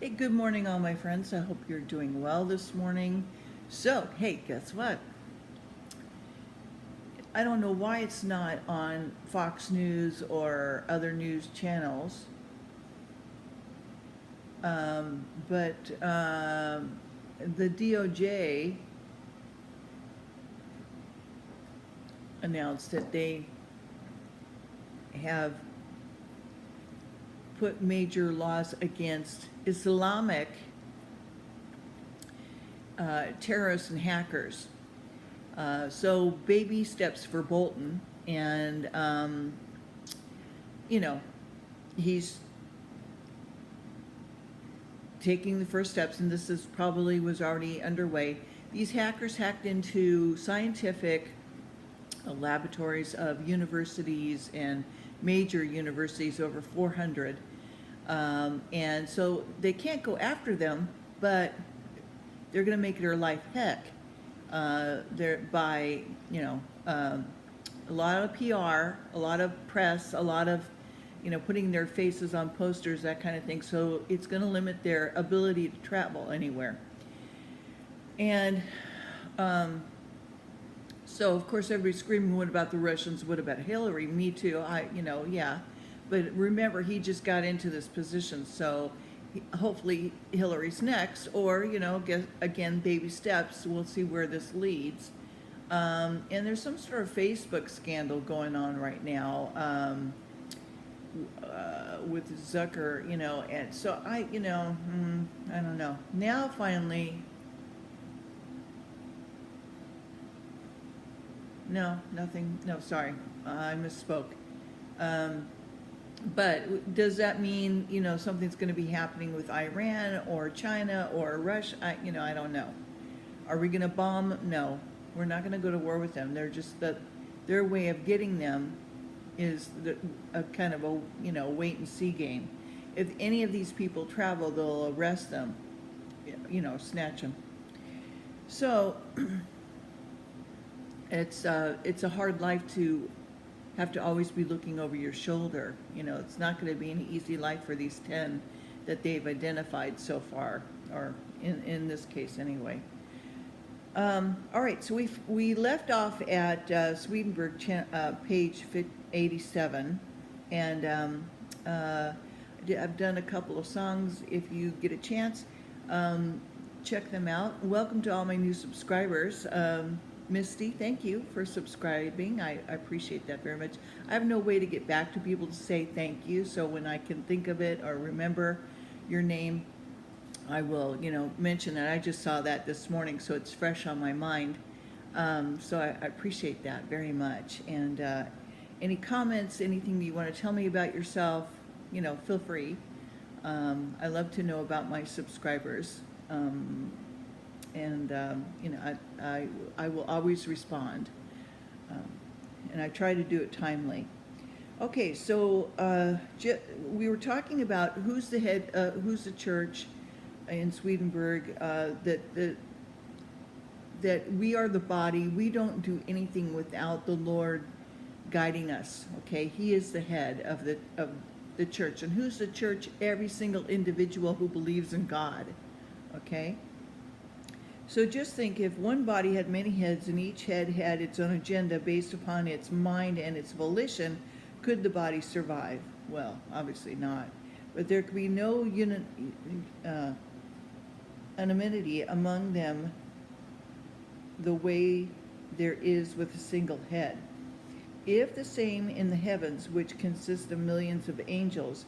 Hey, good morning, all my friends. I hope you're doing well this morning. So, hey, guess what? I don't know why it's not on Fox News or other news channels, but the DOJ announced that they have put major laws against Islamic terrorists and hackers. So baby steps for Bolton, and you know, he's taking the first steps, and this is probably was already underway. These hackers hacked into scientific laboratories of universities and major universities, over 400, and so they can't go after them, but they're going to make their life heck. They're by a lot of PR, a lot of press, a lot of putting their faces on posters, that kind of thing. So it's going to limit their ability to travel anywhere. And so of course everybody's screaming, what about the Russians? What about Hillary? Me too. Yeah. But remember, he just got into this position, so hopefully Hillary's next, or again, baby steps. We'll see where this leads. And there's some sort of Facebook scandal going on right now with Zucker, and so I don't know. Now finally, no, nothing. No, sorry, I misspoke. But does that mean, something's going to be happening with Iran or China or Russia? I don't know. Are we going to bomb? No, we're not going to go to war with them. They're just their way of getting them is a kind of a, wait and see game. If any of these people travel, they'll arrest them, snatch them. So it's a hard life to have to always be looking over your shoulder. It's not going to be an easy life for these 10 that they've identified so far, or in this case anyway. All right, so we left off at Swedenborg page 87, and I've done a couple of songs. If you get a chance, check them out. Welcome to all my new subscribers. Misty, thank you for subscribing. I appreciate that very much. I have no way to get back to people to say thank you, so when I can think of it or remember your name, I will, mention that. I just saw that this morning, so it's fresh on my mind. So I appreciate that very much. And any comments, anything that you want to tell me about yourself, feel free. I love to know about my subscribers. And I will always respond, and I try to do it timely. Okay, so we were talking about who's the head, who's the church in Swedenborg, that we are the body. We don't do anything without the Lord guiding us. Okay, He is the head of the church, and who's the church? Every single individual who believes in God. Okay. So just think, if one body had many heads and each head had its own agenda based upon its mind and its volition, could the body survive? Well, obviously not. But there could be no anonymity among them the way there is with a single head. If the same in the heavens, which consist of millions of angels,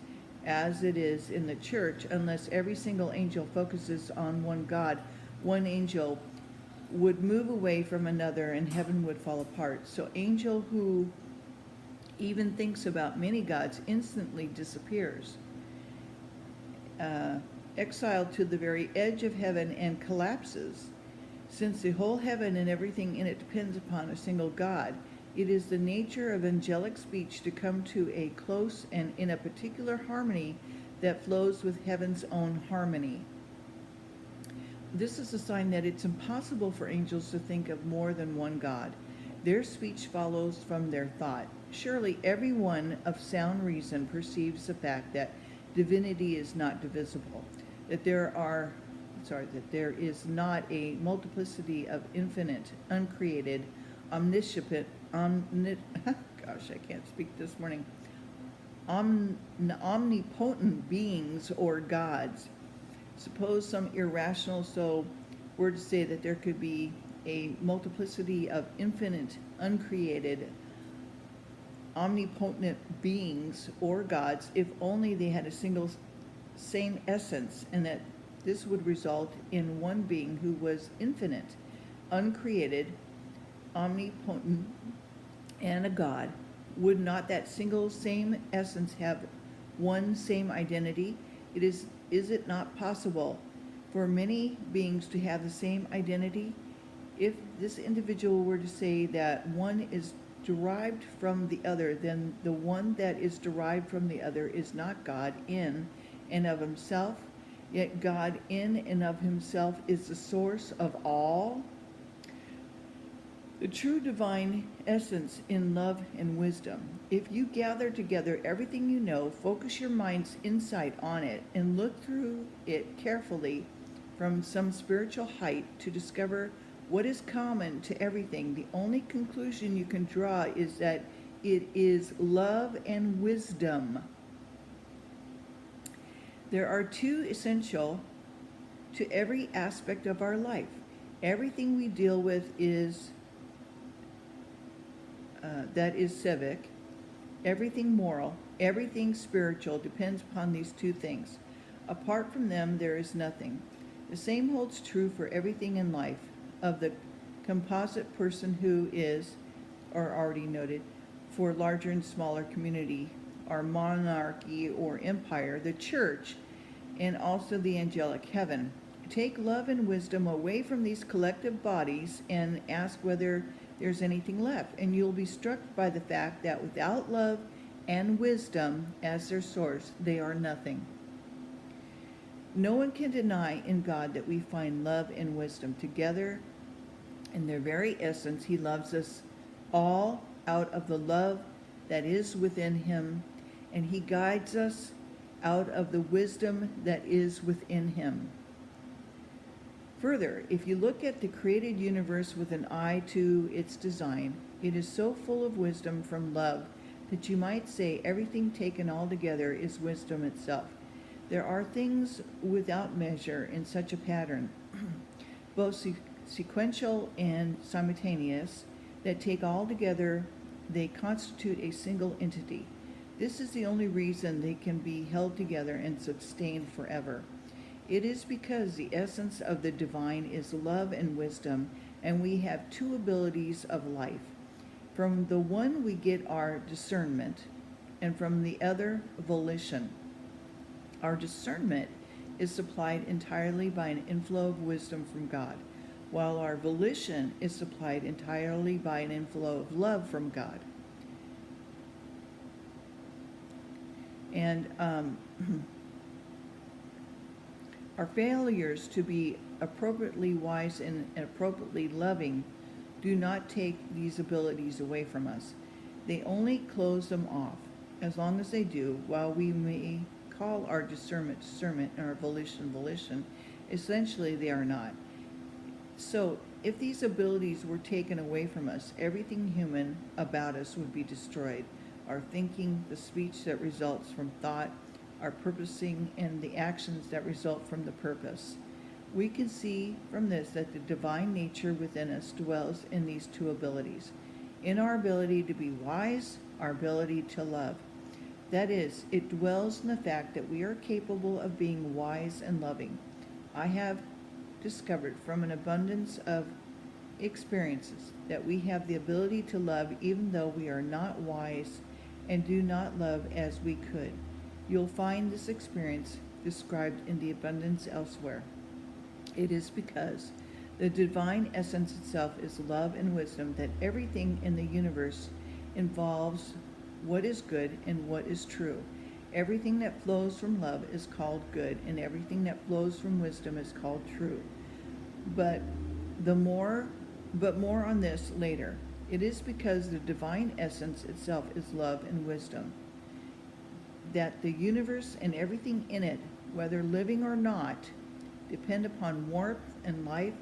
as it is in the church, unless every single angel focuses on one God, one angel would move away from another and heaven would fall apart. So angel who even thinks about many gods instantly disappears, exiled to the very edge of heaven, and collapses. Since the whole heaven and everything in it depends upon a single God, it is the nature of angelic speech to come to a close and in a particular harmony that flows with heaven's own harmony. This is a sign that it's impossible for angels to think of more than one God. Their speech follows from their thought. Surely everyone of sound reason perceives the fact that divinity is not divisible. that there is not a multiplicity of infinite, uncreated, omniscient, gosh, I can't speak this morning, omnipotent beings or gods. Suppose some irrational so were to say that there could be a multiplicity of infinite, uncreated, omnipotent beings or gods, if only they had a single same essence, and that this would result in one being who was infinite, uncreated, omnipotent, and a god. Would not that single same essence have one same identity? Is it not possible for many beings to have the same identity? If this individual were to say that one is derived from the other, then the one that is derived from the other is not God in and of himself, yet God in and of himself is the source of all. The true divine essence in love and wisdom. If you gather together everything you know, focus your mind's insight on it, and look through it carefully from some spiritual height to discover what is common to everything, the only conclusion you can draw is that it is love and wisdom. There are two essential to every aspect of our life. Everything we deal with is that is civic, everything moral, everything spiritual depends upon these two things. Apart from them, there is nothing. The same holds true for everything in life. Of the composite person who is, or already noted, for larger and smaller community, our monarchy or empire, the church, and also the angelic heaven. Take love and wisdom away from these collective bodies and ask whether there's anything left, and you'll be struck by the fact that without love and wisdom as their source, they are nothing. No one can deny in God that we find love and wisdom together. In their very essence, he loves us all out of the love that is within him, and he guides us out of the wisdom that is within him. Further, if you look at the created universe with an eye to its design, it is so full of wisdom from love that you might say everything taken all together is wisdom itself. There are things without measure in such a pattern, both sequential and simultaneous, that take all together, they constitute a single entity. This is the only reason they can be held together and sustained forever. It is because the essence of the divine is love and wisdom, and we have two abilities of life. From the one we get our discernment, and from the other, volition. Our discernment is supplied entirely by an inflow of wisdom from God, while our volition is supplied entirely by an inflow of love from God. And our failures to be appropriately wise and appropriately loving do not take these abilities away from us. They only close them off. As long as they do, while we may call our discernment and our volition, essentially they are not. So, if these abilities were taken away from us, everything human about us would be destroyed. Our thinking, the speech that results from thought, our purposing, and the actions that result from the purpose. We can see from this that the divine nature within us dwells in these two abilities. In our ability to be wise, our ability to love. That is, it dwells in the fact that we are capable of being wise and loving. I have discovered from an abundance of experiences that we have the ability to love even though we are not wise and do not love as we could. You'll find this experience described in the abundance elsewhere. It is because the divine essence itself is love and wisdom that everything in the universe involves what is good and what is true. Everything that flows from love is called good, and everything that flows from wisdom is called true. But more on this later. It is because the divine essence itself is love and wisdom that the universe and everything in it whether living or not, depend upon warmth and life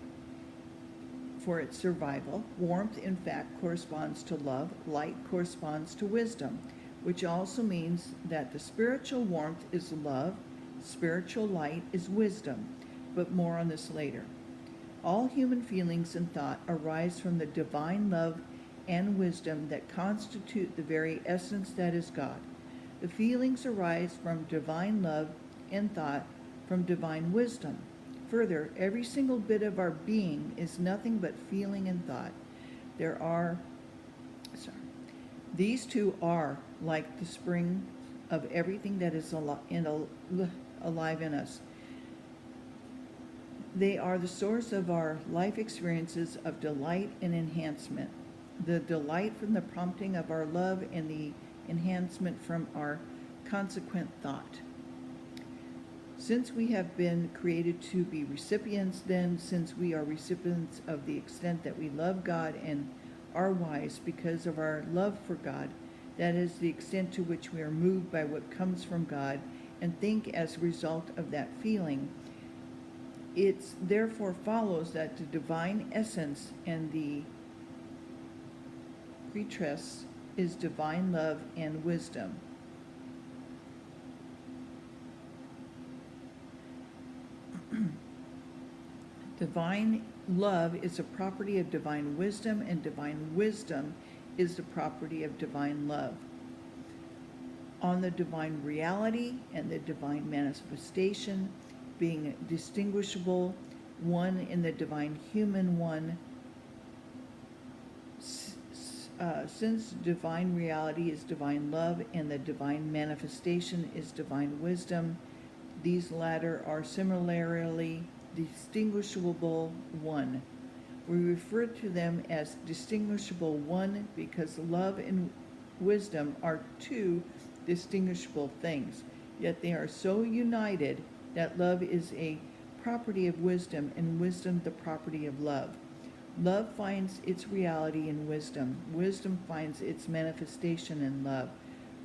for its survival. Warmth, in fact, corresponds to love. Light corresponds to wisdom, which also means that the spiritual warmth is love, spiritual light is wisdom, but more on this later. All human feelings and thought arise from the divine love and wisdom that constitute the very essence that is God. The feelings arise from divine love and thought from divine wisdom. Further, every single bit of our being is nothing but feeling and thought. These two are like the spring of everything that is alive in us. They are the source of our life experiences of delight and enhancement. The delight from the prompting of our love and the enhancement from our consequent thought. Since we have been created to be recipients, then, since we are recipients of the extent that we love God and are wise because of our love for God, that is the extent to which we are moved by what comes from God and think as a result of that feeling, it therefore follows that the divine essence and the pretress is divine love and wisdom. Divine love is a property of divine wisdom, and divine wisdom is the property of divine love. On the divine reality and the divine manifestation being distinguishable, one in the divine human one, since divine reality is divine love and the divine manifestation is divine wisdom, these latter are similarly distinguishable one. We refer to them as distinguishable one because love and wisdom are two distinguishable things, yet they are so united that love is a property of wisdom and wisdom the property of love. Love finds its reality in wisdom. Wisdom finds its manifestation in love.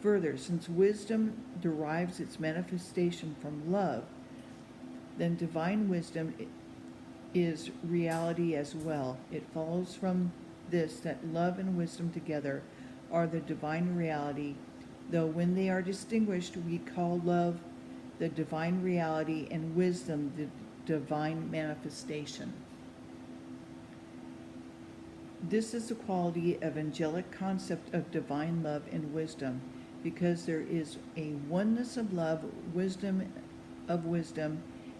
Further, since wisdom derives its manifestation from love, then divine wisdom is reality as well. It follows from this that love and wisdom together are the divine reality, though when they are distinguished, we call love the divine reality and wisdom the divine manifestation. This is the quality of angelic concept of divine love and wisdom, because there is a oneness of love, wisdom,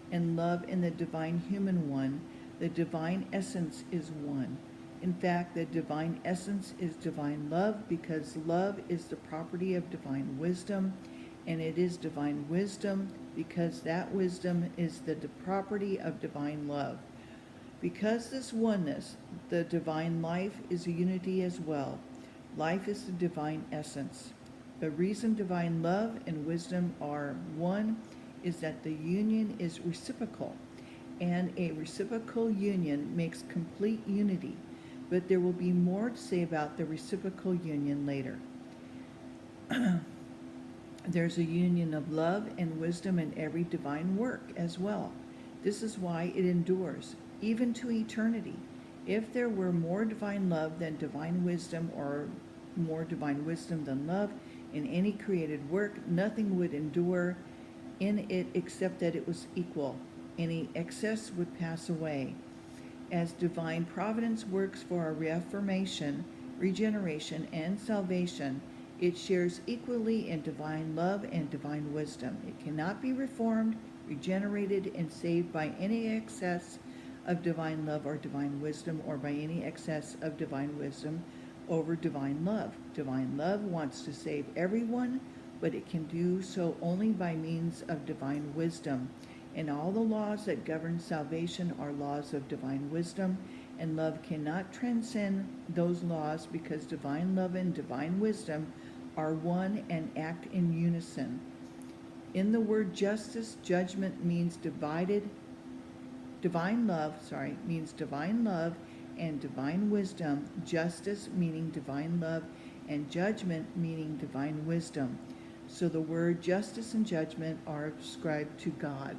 and love in the divine human one. The divine essence is one. In fact, the divine essence is divine love because love is the property of divine wisdom, and it is divine wisdom because that wisdom is the property of divine love. Because this oneness, the divine life is a unity as well. Life is the divine essence. The reason divine love and wisdom are one is that the union is reciprocal, and a reciprocal union makes complete unity, but there will be more to say about the reciprocal union later. There's a union of love and wisdom in every divine work as well. This is why it endures, even to eternity. If there were more divine love than divine wisdom, or more divine wisdom than love in any created work, nothing would endure in it except that it was equal. Any excess would pass away. As divine providence works for our reaffirmation, regeneration, and salvation, it shares equally in divine love and divine wisdom. It cannot be reformed, regenerated, and saved by any excess of divine love or divine wisdom, or by any excess of divine wisdom over divine love. Divine love wants to save everyone, but it can do so only by means of divine wisdom. And all the laws that govern salvation are laws of divine wisdom, and love cannot transcend those laws because divine love and divine wisdom are one and act in unison. In the word justice, judgment means divine love means divine love and divine wisdom, justice meaning divine love, and judgment meaning divine wisdom. So the word justice and judgment are ascribed to God.